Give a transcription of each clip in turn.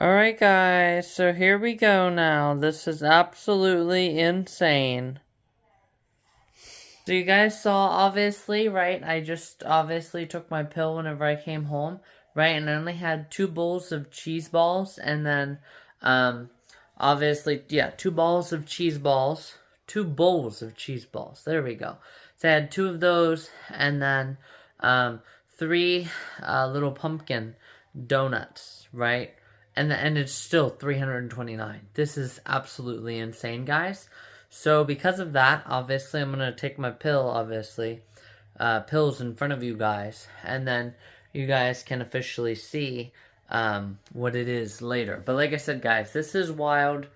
Alright guys, so here we go now. This is absolutely insane. So you guys saw, obviously, right? I just obviously took my pill whenever I came home, right? And I only had 2 bowls of cheese balls, and then, obviously, yeah, 2 balls of cheese balls. 2 bowls of cheese balls. There we go. So I had 2 of those, and then, 3, little pumpkin donuts, right? And it's still 329. This is absolutely insane, guys. So because of that, obviously, I'm gonna take my pill, obviously, pills in front of you guys, and then you guys can officially see what it is later. But like I said, guys, this is wild.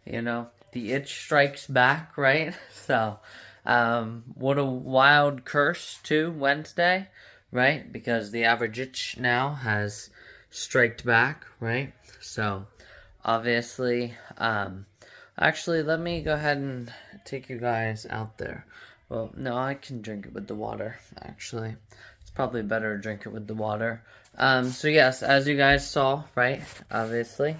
You know, the itch strikes back, right? So, what a wild curse too, Wednesday, right? Because the average itch now has striked back, right? So, obviously, actually, let me go ahead and take you guys out there. Well, no, I can drink it with the water, actually. It's probably better to drink it with the water. So yes, as you guys saw, right, obviously,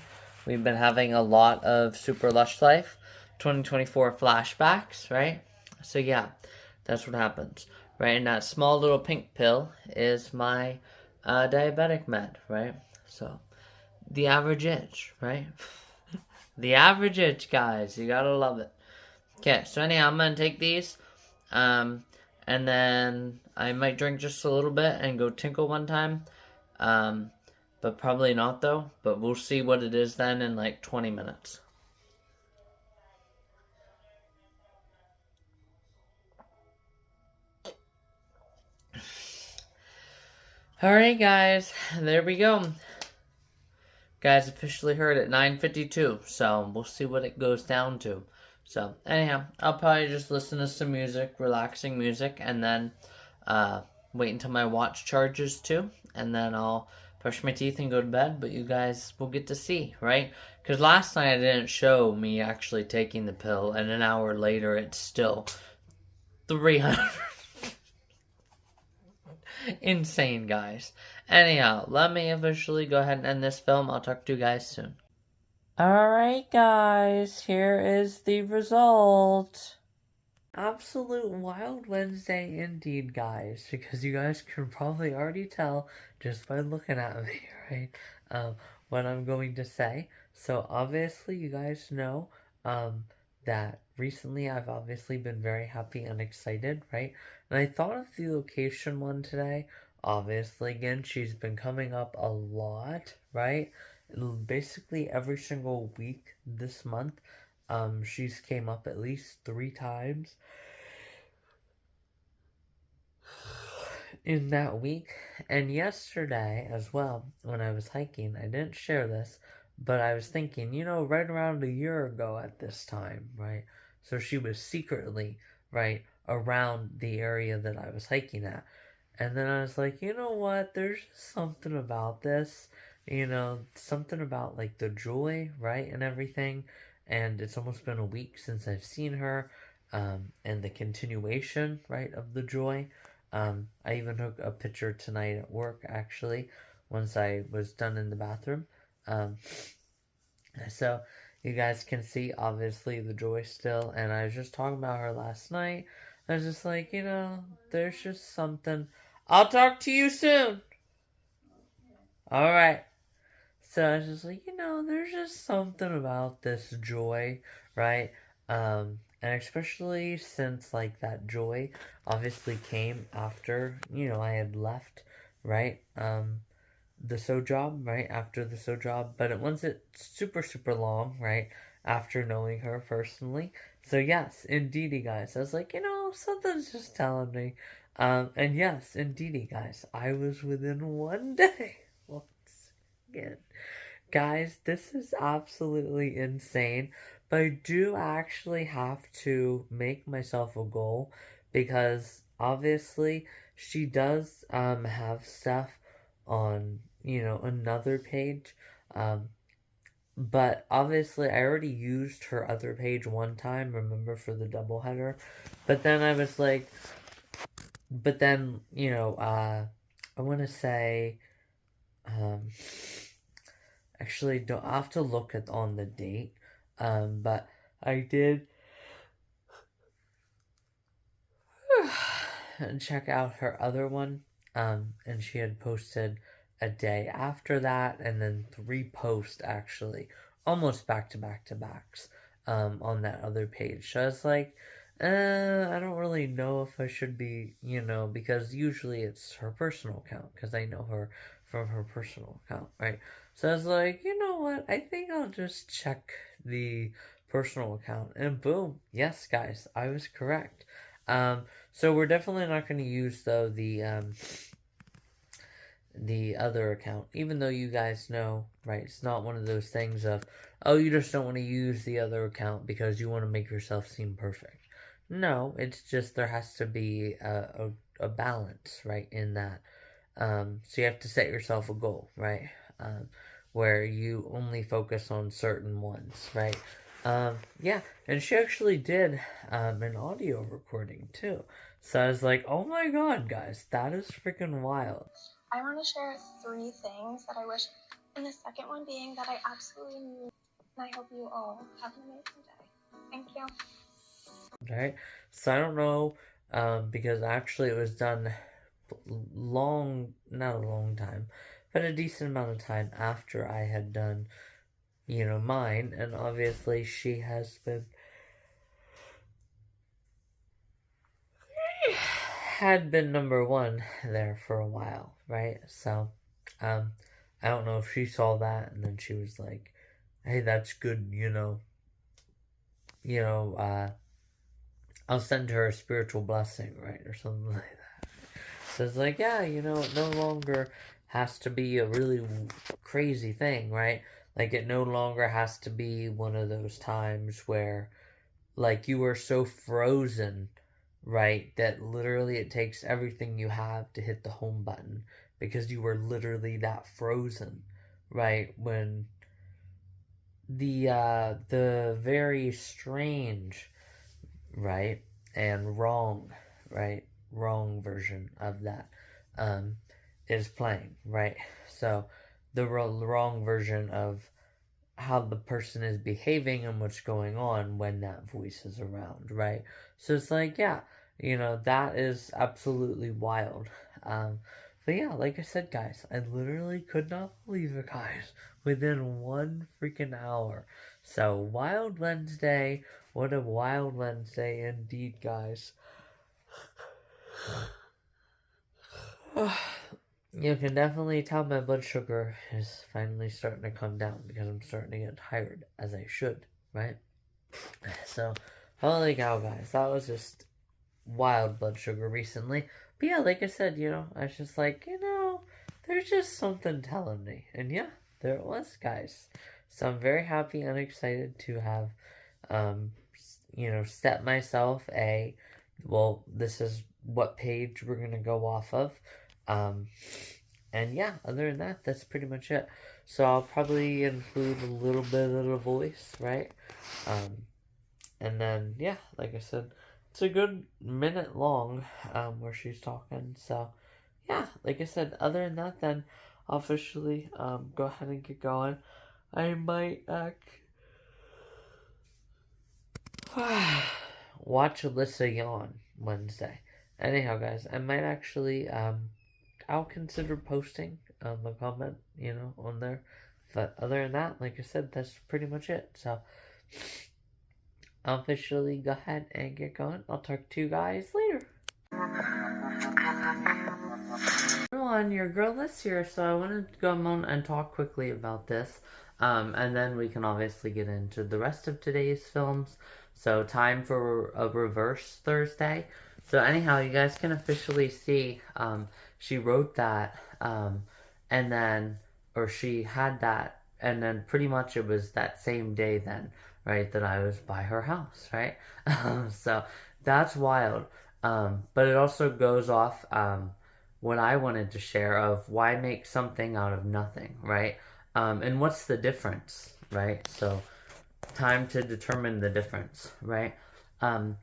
we've been having a lot of Super Lush Life 2024 flashbacks, right? So yeah, that's what happens, right? And that small little pink pill is my diabetic med, right? So, the average itch, right? The average itch, guys. You gotta love it. Okay, so anyhow, I'm gonna take these. Um, and then I might drink just a little bit and go tinkle one time. Um, but probably not though. But we'll see what it is then in like 20 minutes. Alright guys, there we go. Guys officially heard at 9:52, so we'll see what it goes down to. So anyhow, I'll probably just listen to some music, relaxing music, and then wait until my watch charges too, and then I'll brush my teeth and go to bed. But you guys will get to see, right? Because last night I didn't show me actually taking the pill, and an hour later it's still 300. Insane, guys. Anyhow, let me officially go ahead and end this film. I'll talk to you guys soon. Alright, guys, here is the result. Absolute Wild Wednesday indeed, guys, because you guys can probably already tell just by looking at me, right? What I'm going to say. So, obviously, you guys know that recently I've obviously been very happy and excited, right? And I thought of the location one today. Obviously, again, she's been coming up a lot, right? Basically every single week this month. She's came up at least 3 times in that week. And yesterday as well, when I was hiking, I didn't share this, but I was thinking, right around a year ago at this time, right? So she was secretly, right, around the area that I was hiking at. And then I was like, you know what? There's just something about this, something about like the joy, right, and everything. And it's almost been a week since I've seen her, and the continuation, right, of the joy. I even took a picture tonight at work, actually, once I was done in the bathroom. Um, so you guys can see, obviously, the joy still. And I was just talking about her last night. I was just like, there's just something. I'll talk to you soon. All right. So I was just like, there's just something about this joy, right? And especially since like that joy obviously came after, I had left, right? The sew job, right? After the sew job, but it wasn't super, super long, right? After knowing her personally. So yes, indeedy guys. I was like, something's just telling me. And yes, indeedy guys, I was within one day. Once again. Guys, this is absolutely insane, but I do actually have to make myself a goal because obviously she does have stuff on, another page. Um, but obviously I already used her other page one time, remember, for the double header. But then I was like, I want to say, um, Actually, don't have to look at on the date. But I did and check out her other one. And she had posted a day after that, and then 3 posts actually, almost back to back to backs, on that other page. So I was like, I don't really know if I should be, because usually it's her personal account, because I know her from her personal account, right? So I was like, you know what? I think I'll just check the personal account, and boom, yes, guys, I was correct. Um, so we're definitely not going to use though the other account, even though you guys know, right? It's not one of those things of, oh, you just don't want to use the other account because you want to make yourself seem perfect. No, it's just there has to be a balance, right? In that, so you have to set yourself a goal, right? Um, where you only focus on certain ones, right? Yeah, and she actually did an audio recording too. So I was like, oh my god, guys, that is freaking wild. I want to share 3 things that I wish, and the second one being that I absolutely need, and I hope you all have an amazing day. Thank you. Right? So I don't know, because actually it was done not a long time, but a decent amount of time after I had done, mine, and obviously she has been had been number one there for a while, right? So, um, I don't know if she saw that and then she was like, "Hey, that's good," you know, uh, I'll send her a spiritual blessing, right, or something like that. So it's like, yeah, it no longer has to be a really crazy thing, right? Like, it no longer has to be one of those times where, like, you are so frozen, right, that literally it takes everything you have to hit the home button because you were literally that frozen, right? When the very strange, right, and wrong, right, wrong version of that um is playing, right? So the wrong version of how the person is behaving and what's going on when that voice is around, right? So it's like, yeah, that is absolutely wild. Um, but yeah, like I said, guys, I literally could not believe it, guys, within 1 freaking hour. So, Wild Wednesday, what a wild Wednesday indeed, guys. You can definitely tell my blood sugar is finally starting to come down because I'm starting to get tired, as I should, right? So, holy cow, guys, that was just wild blood sugar recently. But yeah, like I said, I was just like, there's just something telling me. And yeah, there it was, guys. So I'm very happy and excited to have, um, set myself well, this is what page we're going to go off of. Um, and yeah, other than that, that's pretty much it. So I'll probably include a little bit of the voice, right? Um, and then, yeah, like I said, it's a good minute long where she's talking. So, yeah, like I said, other than that, then I'll officially go ahead and get going. I might watch Alyssa yawn Wednesday. Anyhow, guys, I might actually, I'll consider posting a comment, on there. But other than that, like I said, that's pretty much it. So, I'll officially go ahead and get going. I'll talk to you guys later. Everyone, your girl Liz here. So I wanted to go on and talk quickly about this. And then we can obviously get into the rest of today's films. So time for a reverse Thursday. So anyhow, you guys can officially see she wrote that and then, or she had that, and then pretty much it was that same day then, right, that I was by her house, right? So that's wild. But it also goes off what I wanted to share of why make something out of nothing, right? And what's the difference, right? So time to determine the difference, right? Um,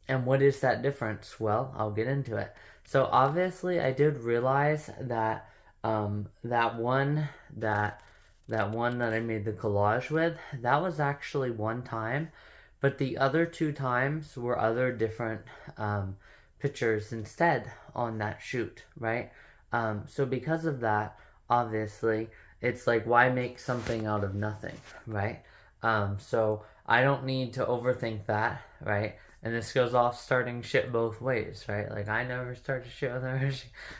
and what is that difference? Well, I'll get into it. So obviously, I did realize that that one that that one that I made the collage with, that was actually one time, but the other two times were other different pictures instead on that shoot, right? So because of that, obviously, it's like, why make something out of nothing, right? So I don't need to overthink that, right? And this goes off starting shit both ways, right? Like, I never started shit with her,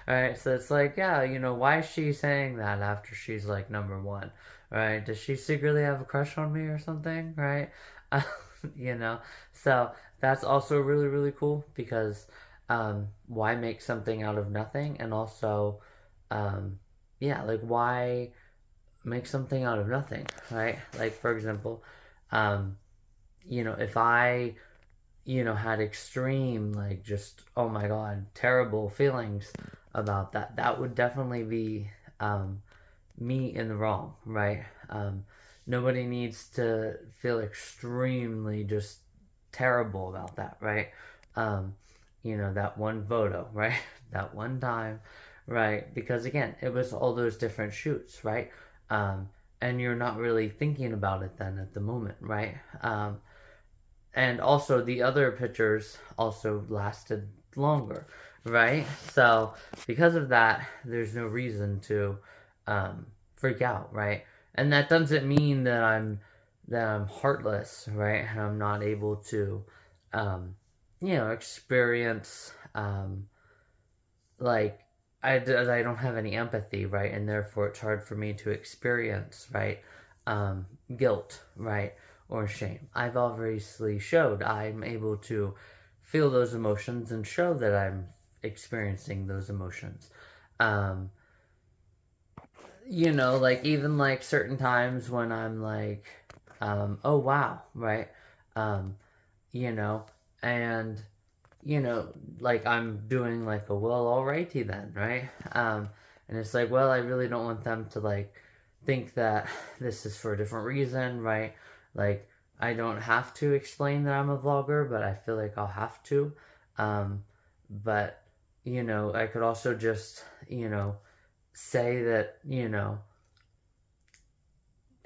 right? So it's like, yeah, why is she saying that after she's like number one, right? Does she secretly have a crush on me or something, right? you know, so that's also really, really cool because why make something out of nothing? And also, um, yeah, like, why make something out of nothing, right? Like, for example, um, if I had extreme, like, just, oh my God, terrible feelings about that, that would definitely be me in the wrong, right? Nobody needs to feel extremely just terrible about that, right? Um, that one photo, right? that one time, right? Because again, it was all those different shoots, right? Um, and you're not really thinking about it then at the moment, right? And also the other pictures also lasted longer, right? So because of that, there's no reason to freak out, right? And that doesn't mean that I'm heartless, right? And I'm not able to, experience like I don't have any empathy, right? And therefore it's hard for me to experience, right? Guilt, right? Or shame. I've obviously showed I'm able to feel those emotions and show that I'm experiencing those emotions. Um, like, even like certain times when I'm like, oh wow, right? Um, you know, and like, I'm doing like a, well, alrighty then, right? And it's like, well, I really don't want them to like think that this is for a different reason, right? Like, I don't have to explain that I'm a vlogger, but I feel like I'll have to. But I could also just say that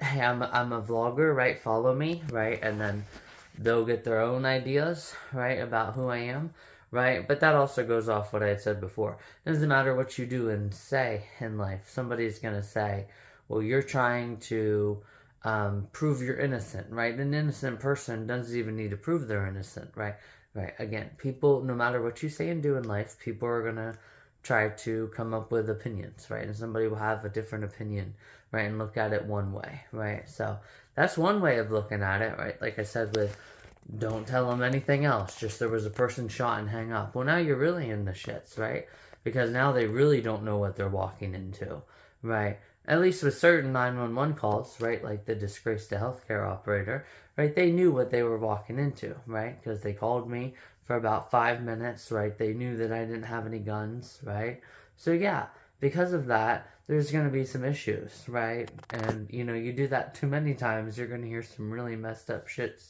hey, I'm a vlogger, right? Follow me, right? And then they'll get their own ideas, right, about who I am, right? But that also goes off what I had said before. It doesn't matter what you do and say in life. Somebody's going to say, well, you're trying to prove you're innocent, right? An innocent person doesn't even need to prove they're innocent, right? Right. Again, people, no matter what you say and do in life, people are going to try to come up with opinions, right? And somebody will have a different opinion, right? And look at it one way, right? So that's one way of looking at it, right? Like I said, with don't tell them anything else, just there was a person shot and hang up. Well, now you're really in the shits, right? Because now they really don't know what they're walking into, right? At least with certain 911 calls, right? Like the disgraced healthcare operator, right? They knew what they were walking into, right? Because they called me for about 5 minutes, right? They knew that I didn't have any guns, right? So yeah, because of that, there's going to be some issues, right? And you do that too many times, you're going to hear some really messed up shit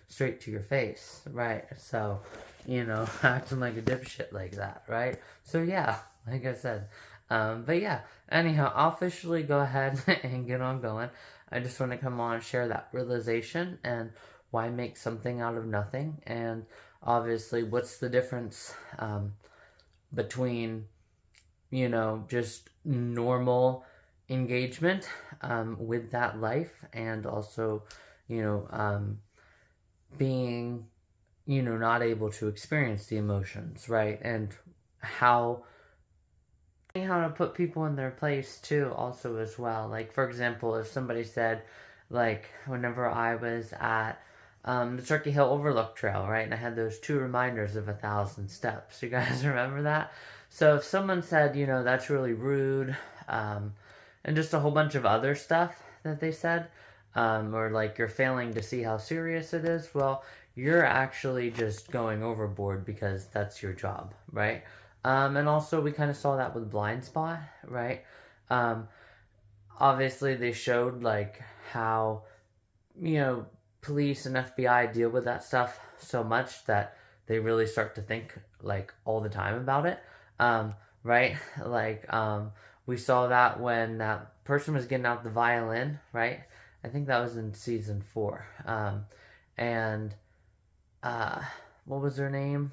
straight to your face, right? So acting like a dipshit like that, right? So yeah, like I said, but yeah, anyhow, I'll officially go ahead and get on going. I just want to come on and share that realization and why make something out of nothing, and obviously what's the difference between just normal engagement with that life, and also being not able to experience the emotions, right? And how to put people in their place too, also, as well. Like, for example, if somebody said, like, whenever I was at the Turkey Hill Overlook Trail, right, and I had those 2 reminders of 1,000 steps. You guys remember that? So if someone said, that's really rude, and just a whole bunch of other stuff that they said, or like, you're failing to see how serious it is, well, you're actually just going overboard because that's your job, right? And also, we kind of saw that with Blind Spot, right? Um, Obviously, they showed like how police and FBI deal with that stuff so much that they really start to think like all the time about it, right? Like, we saw that when that person was getting out the violin, right? I think that was in season 4. And uh, what was her name?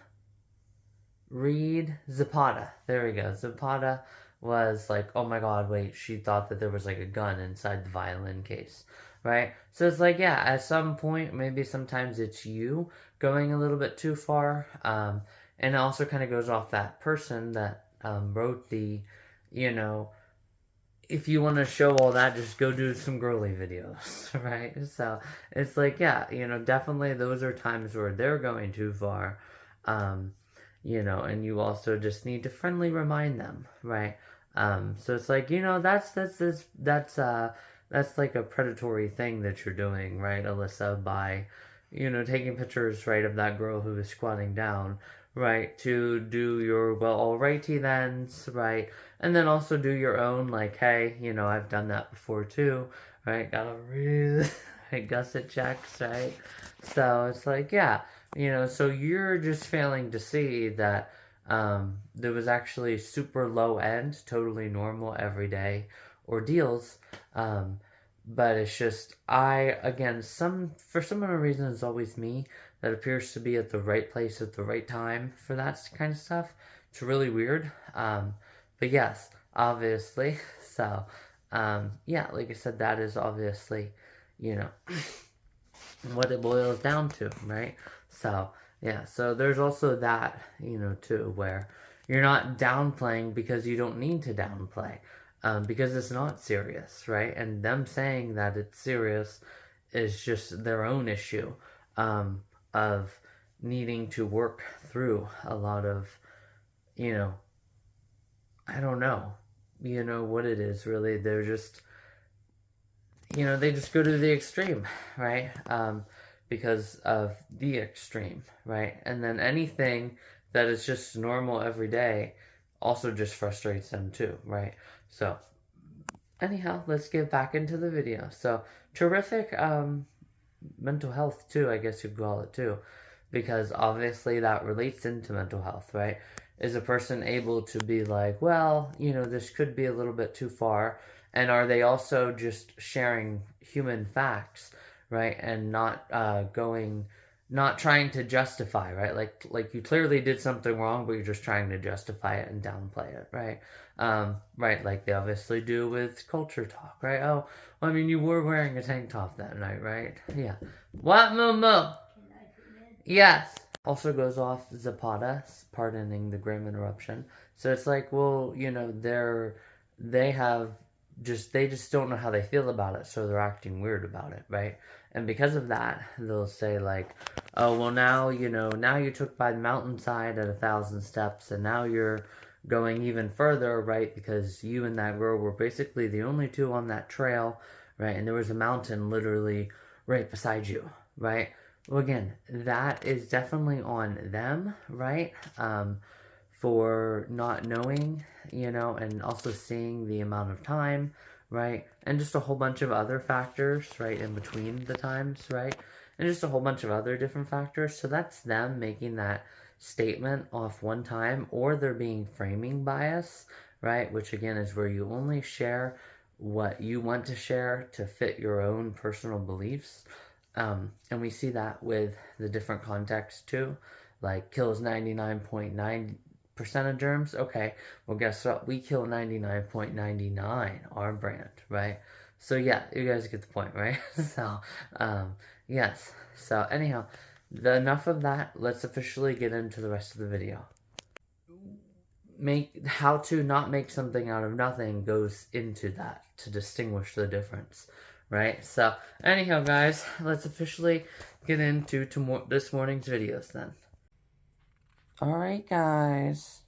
Reed Zapata. There we go. Zapata was like, oh my god, wait, she thought that there was like a gun inside the violin case, right? So it's like, yeah, at some point, maybe sometimes it's you going a little bit too far. And it also kind of goes off that person that wrote the, you know, if you want to show all that, just go do some girly videos, right? So it's like, yeah, definitely those are times where they're going too far. Um, and you also just need to friendly remind them, right? So it's like, that's like a predatory thing that you're doing, right, Alyssa, by, taking pictures, right, of that girl who was squatting down, right, to do your, well, alrighty thens, right, and then also do your own, like, hey, I've done that before too, right, gotta read, right, gusset checks, right, so it's like, yeah, so you're just failing to see that there was actually super low end, totally normal, everyday ordeals. But it's just, again, for some of the reason, it's always me that appears to be at the right place at the right time for that kind of stuff. It's really weird. But yes, obviously. So, yeah, like I said, that is obviously, what it boils down to, right? So, yeah, so there's also that, too, where you're not downplaying because you don't need to downplay, because it's not serious, right? And them saying that it's serious is just their own issue, of needing to work through a lot of, I don't know, what it is really. They're just, they just go to the extreme, right? Because of the extreme, right? And then anything that is just normal every day also just frustrates them too, right? So, anyhow, let's get back into the video. So, terrific mental health too, I guess you'd call it too, because obviously that relates into mental health, right? Is a person able to be like, well, this could be a little bit too far, and are they also just sharing human facts, right, and not not trying to justify, right? Like you clearly did something wrong, but you're just trying to justify it and downplay it, right? Right, like they obviously do with culture talk, right? Oh, well, I mean, you were wearing a tank top that night, right? Yeah. What, Momo? Yes. Also goes off Zapata, pardoning the grim interruption. So it's like, well, they have they just don't know how they feel about it, so they're acting weird about it, right? And because of that, they'll say like, oh, well, now, now you took by the mountainside at 1,000 steps, and now you're going even further, right? Because you and that girl were basically the only two on that trail, right? And there was a mountain literally right beside you, right? Well, again, that is definitely on them, right? For not knowing, and also seeing the amount of time, right? And just a whole bunch of other factors, right, in between the times, right? And just a whole bunch of other different factors. So that's them making that statement off one time, or they're being framing bias, right? Which again is where you only share what you want to share to fit your own personal beliefs. And we see that with the different contexts too, like kills 99.9% of germs. Okay, well, guess what? We kill 99.99, our brand, right? So yeah, you guys get the point, right? So, yes. So anyhow, enough of that. Let's officially get into the rest of the video. How to not make something out of nothing goes into that to distinguish the difference, right? So anyhow, guys, let's officially get into this morning's videos then. Alright, guys,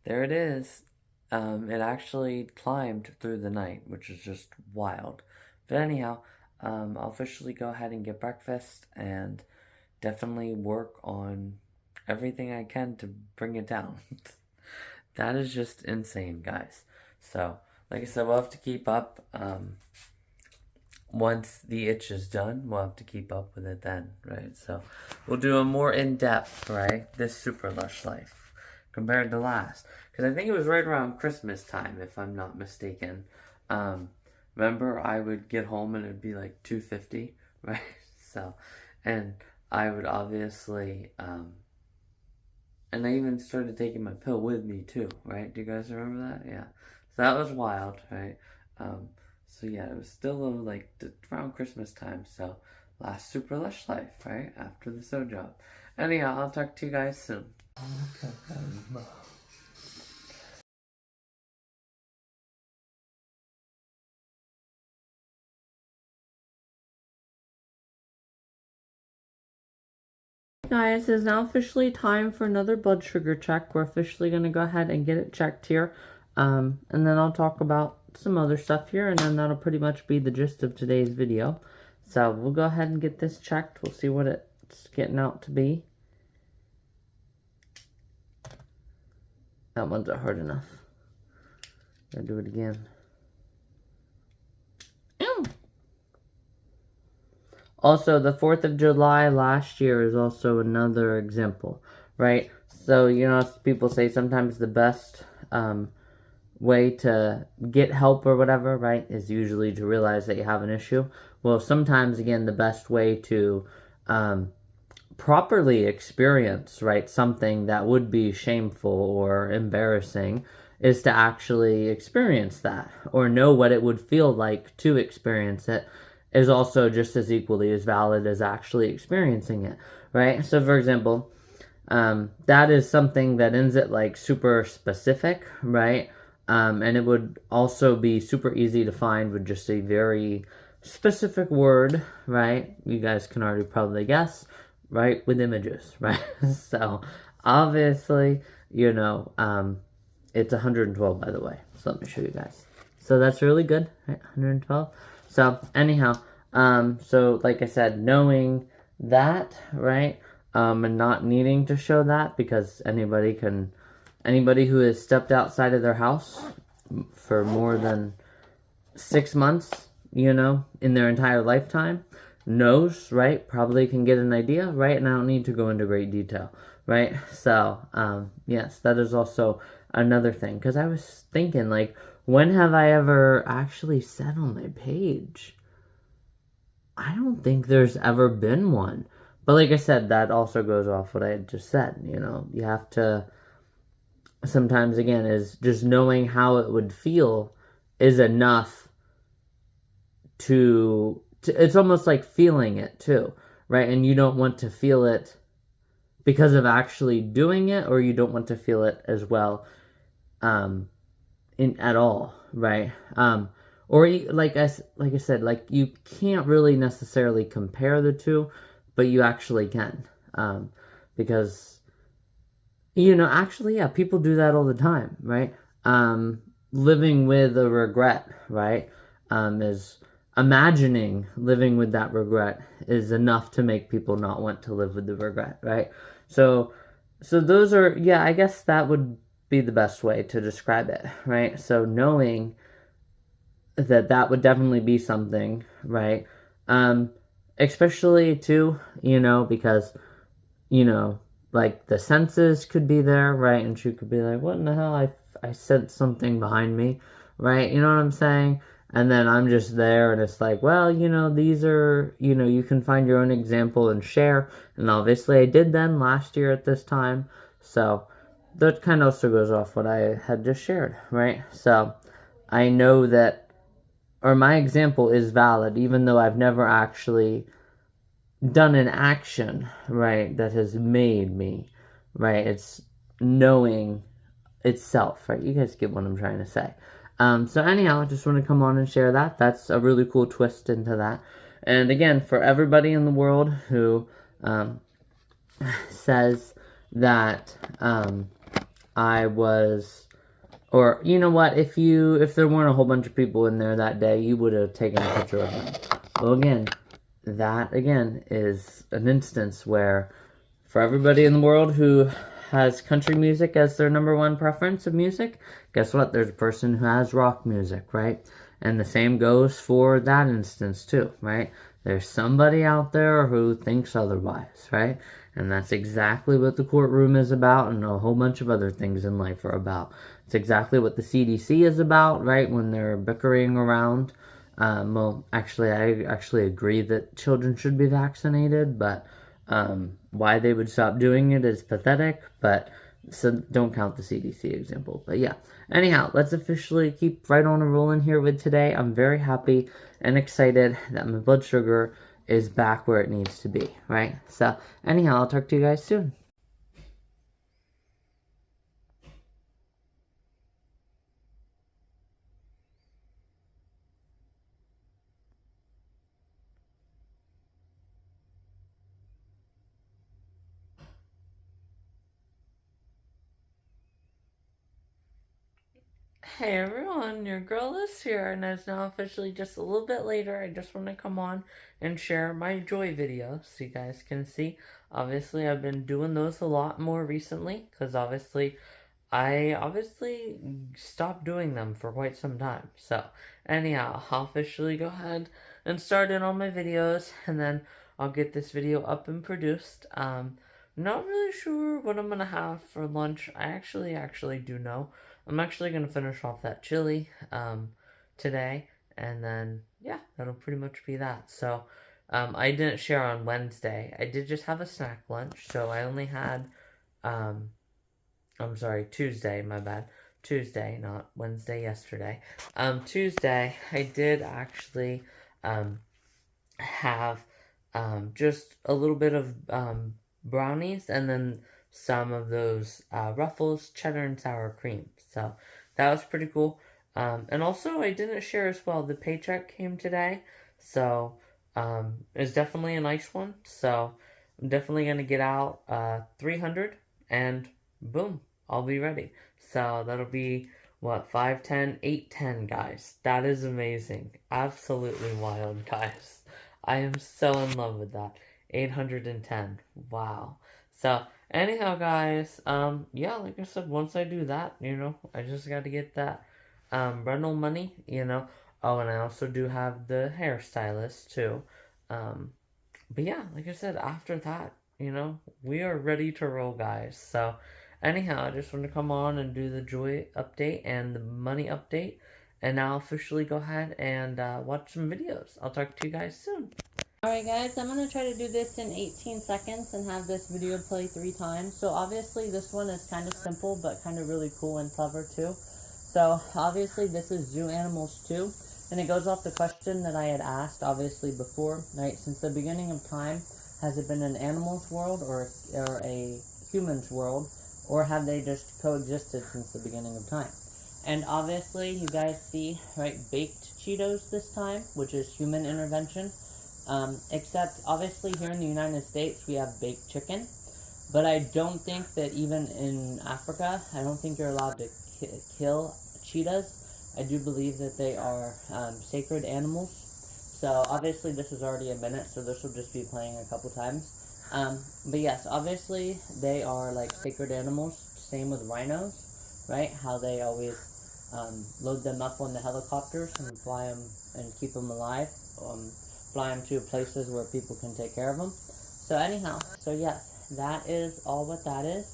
there it is. It actually climbed through the night, which is just wild. But anyhow, I'll officially go ahead and get breakfast and definitely work on everything I can to bring it down. That is just insane, guys. So, like I said, we'll have to keep up. Once the itch is done, we'll have to keep up with it then, right? So, we'll do a more in-depth, right? This super lush life compared to last. Because I think it was right around Christmas time, if I'm not mistaken. remember I would get home and it'd be like 2:50, right? So, and I would obviously, and I even started taking my pill with me too, right? Do you guys remember that? Yeah. So that was wild, right? Um, so yeah, it was still like around Christmas time. So last super lush life, right? After the sew job. Anyhow, I'll talk to you guys soon. Guys, it's now officially time for another blood sugar check. We're officially going to go ahead and get it checked here. And then I'll talk about some other stuff here, and then that'll pretty much be the gist of today's video. So we'll go ahead and get this checked. We'll see what it's getting out to be. That one's not hard enough. Gotta do it again. Also, the 4th of July last year is also another example, right? So, you know, people say sometimes the best way to get help or whatever, right, is usually to realize that you have an issue. Well, sometimes, again, the best way to properly experience, right, something that would be shameful or embarrassing is to actually experience that or know what it would feel like to experience it is also just as equally as valid as actually experiencing it, right? So, for example, that is something that ends it like super specific, right? And it would also be super easy to find with just a very specific word, right? You guys can already probably guess, right? With images, right? So, obviously, you know, it's 112, by the way. So, let me show you guys. So, that's really good, right? 112. So, anyhow, so like I said, knowing that, right, and not needing to show that because anybody who has stepped outside of their house for more than 6 months, you know, in their entire lifetime knows, right, probably can get an idea, right, and I don't need to go into great detail, right, so, yes, that is also another thing, because I was thinking, like, when have I ever actually said on my page? I don't think there's ever been one. But like I said, that also goes off what I had just said. You know, you have to, sometimes again, is just knowing how it would feel is enough to it's almost like feeling it too, right? And you don't want to feel it because of actually doing it, or you don't want to feel it as well at all, right? Or like I said, like you can't really necessarily compare the two, but you actually can, because you know, actually, yeah, people do that all the time, right? Living with a regret, right, is imagining living with that regret is enough to make people not want to live with the regret, right? So those are, yeah, I guess that would be the best way to describe it, right? So knowing that would definitely be something, right? Especially too, you know, because, you know, like the senses could be there, right? And she could be like, what in the hell? I sensed something behind me, right? You know what I'm saying? And then I'm just there and it's like, well, you know, these are, you know, you can find your own example and share. And obviously I did then last year at this time. So that kind of also goes off what I had just shared, right? So I know that, or my example is valid, even though I've never actually done an action, right, that has made me, right? It's knowing itself, right? You guys get what I'm trying to say. So anyhow, I just want to come on and share that. That's a really cool twist into that. And again, for everybody in the world who says that I was, or you know what, if there weren't a whole bunch of people in there that day, you would have taken a picture of them. Well, again, that again is an instance where for everybody in the world who has country music as their #1 preference of music, guess what? There's a person who has rock music, right? And the same goes for that instance too, right? There's somebody out there who thinks otherwise, right? And that's exactly what the courtroom is about, and a whole bunch of other things in life are about. It's exactly what the CDC is about, right? When they're bickering around Well, actually, I actually agree that children should be vaccinated, but why they would stop doing it is pathetic, but so don't count the CDC example. But yeah, anyhow, let's officially keep right on a rolling here with today. I'm very happy and excited that my blood sugar is back where it needs to be, right? So, anyhow, I'll talk to you guys soon. Hey everyone, your girl is here, and it's now officially just a little bit later. I just want to come on and share my joy videos so you guys can see. Obviously, I've been doing those a lot more recently because I obviously stopped doing them for quite some time. So, anyhow, I'll officially go ahead and start in on my videos, and then I'll get this video up and produced. Not really sure what I'm gonna have for lunch. I actually do know. I'm actually gonna finish off that chili today, and then yeah, that'll pretty much be that. So, I didn't share on Wednesday. I did just have a snack lunch, so I only had um I'm sorry, Tuesday, my bad. Tuesday, not Wednesday, yesterday. Tuesday, I did actually um, have just a little bit of brownies and then some of those Ruffles cheddar and sour cream. So that was pretty cool. And also, I didn't share as well. The paycheck came today, so it's definitely a nice one. So I'm definitely gonna get out 300 and boom, I'll be ready. So that'll be what 5, 10, 8, 10 guys. That is amazing. Absolutely wild, guys. I am so in love with that. 810. Wow. So, anyhow, guys, yeah, like I said, once I do that, I just got to get that rental money. Oh, and I also do have the hairstylist too. Um, but yeah, like I said, after that, we are ready to roll, guys. So, anyhow, I just want to come on and do the joy update and the money update, and now officially go ahead and watch some videos. I'll talk to you guys soon. Alright guys, I'm going to try to do this in 18 seconds and have this video play 3 times. So obviously this one is kind of simple but kind of really cool and clever too. So obviously this is Zoo Animals 2, and it goes off the question that I had asked obviously before, right? Since the beginning of time, has it been an animal's world or a human's world, or have they just coexisted since the beginning of time? And obviously you guys see, right, baked Cheetos this time, which is human intervention. Except obviously here in the United States we have baked chicken, but I don't think that even in Africa, I don't think you're allowed to kill cheetahs. I do believe that they are sacred animals. So obviously this is already a minute, so this will just be playing a couple times. But yes, obviously they are like sacred animals. Same with rhinos, right? How they always load them up on the helicopters and fly them and keep them alive. Fly them to places where people can take care of them. So anyhow, so yes, that is all what that is.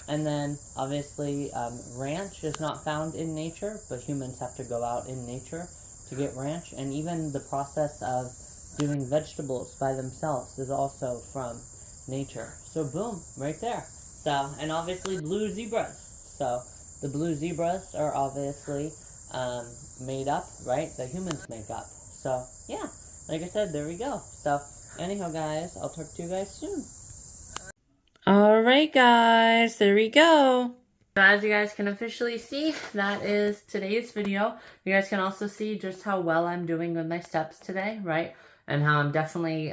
And then obviously ranch is not found in nature, but humans have to go out in nature to get ranch. And even the process of doing vegetables by themselves is also from nature. So boom, right there. So, and obviously blue zebras. So the blue zebras are obviously made up, right? The humans make up. So, yeah, like I said, there we go. So, anyhow, guys, I'll talk to you guys soon. Alright, guys, there we go. So as you guys can officially see, that is today's video. You guys can also see just how well I'm doing with my steps today, right? And how I'm definitely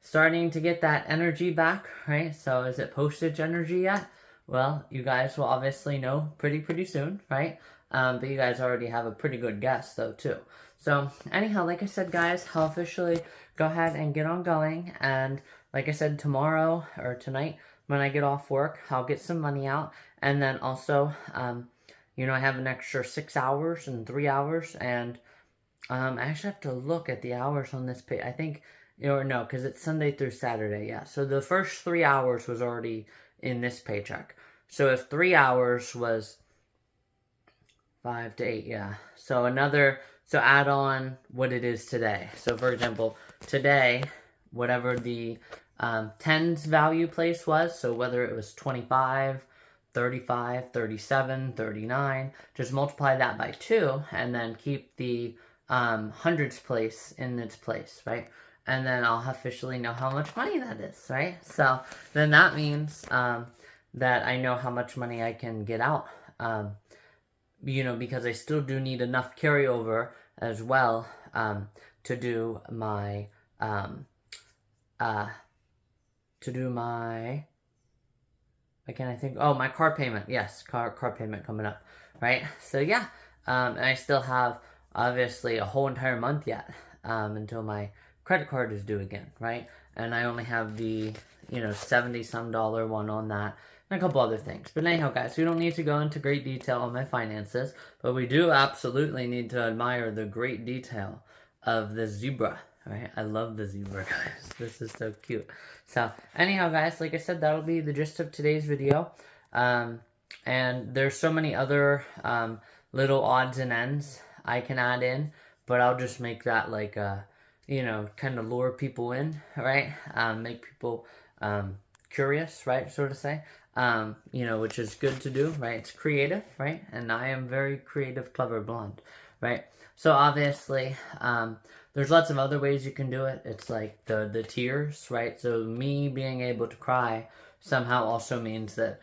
starting to get that energy back, right? So is it postage energy yet? Well, you guys will obviously know pretty soon, right? But you guys already have a pretty good guess, though, too. So, anyhow, like I said, guys, I'll officially go ahead and get on going. And like I said, tomorrow or tonight, when I get off work, I'll get some money out. And then also, I have an extra 6 hours and 3 hours. And I actually have to look at the hours on this page. I think, or no, because it's Sunday through Saturday, yeah. So the first 3 hours was already in this paycheck. So if 3 hours was 5 to 8, yeah. So another So add on what it is today. So for example, today, whatever the tens value place was, so whether it was 25, 35, 37, 39, just multiply that by 2 and then keep the hundreds place in its place, right? And then I'll officially know how much money that is, right? So then that means that I know how much money I can get out. Because I still do need enough carryover as well to do my what can I think? Oh, my car payment. Yes, car payment coming up, right? So yeah, and I still have obviously a whole entire month yet until my credit card is due again, right? And I only have the $70 some one on that, and a couple other things. But anyhow, guys, we don't need to go into great detail on my finances, but we do absolutely need to admire the great detail of the zebra. Right? I love the zebra, guys. This is so cute. So, anyhow, guys, like I said, that'll be the gist of today's video. And there's so many other little odds and ends I can add in, but I'll just make that like kind of lure people in, right? Make people curious, right? So to say. Which is good to do, right? It's creative, right? And I am very creative, clever, blonde, right? So obviously, there's lots of other ways you can do it. It's like the tears, right? So me being able to cry somehow also means that,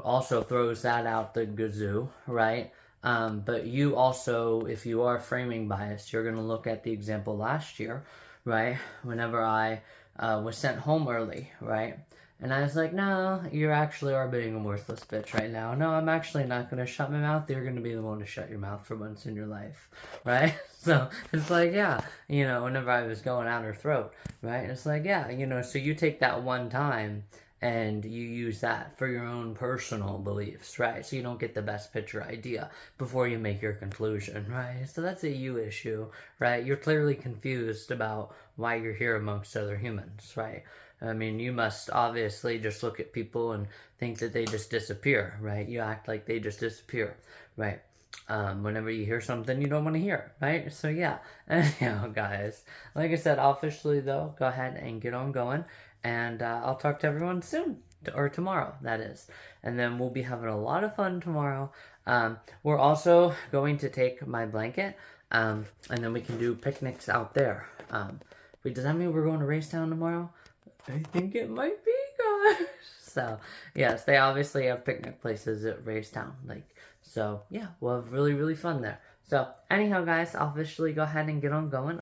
also throws that out the gazoo, right? But you also, if you are framing bias, you're going to look at the example last year, right? Whenever I was sent home early, right? And I was like, no, you actually are being a worthless bitch right now. No, I'm actually not going to shut my mouth. You're going to be the one to shut your mouth for once in your life, right? So it's like, yeah, whenever I was going out her throat, right? It's like, yeah, so you take that one time and you use that for your own personal beliefs, right? So you don't get the best picture idea before you make your conclusion, right? So that's a you issue, right? You're clearly confused about why you're here amongst other humans, right? I mean, you must obviously just look at people and think that they just disappear, right? You act like they just disappear, right? Whenever you hear something you don't want to hear, right? So yeah, anyhow, guys, like I said, I'll officially, though, go ahead and get on going, and I'll talk to everyone soon, or tomorrow, that is. And then we'll be having a lot of fun tomorrow. We're also going to take my blanket, and then we can do picnics out there. Wait, does that mean we're going to Racetown tomorrow? I think it might be, guys. So, yes, they obviously have picnic places at Racetown. So, yeah, we'll have really, really fun there. So, anyhow, guys, I'll officially go ahead and get on going.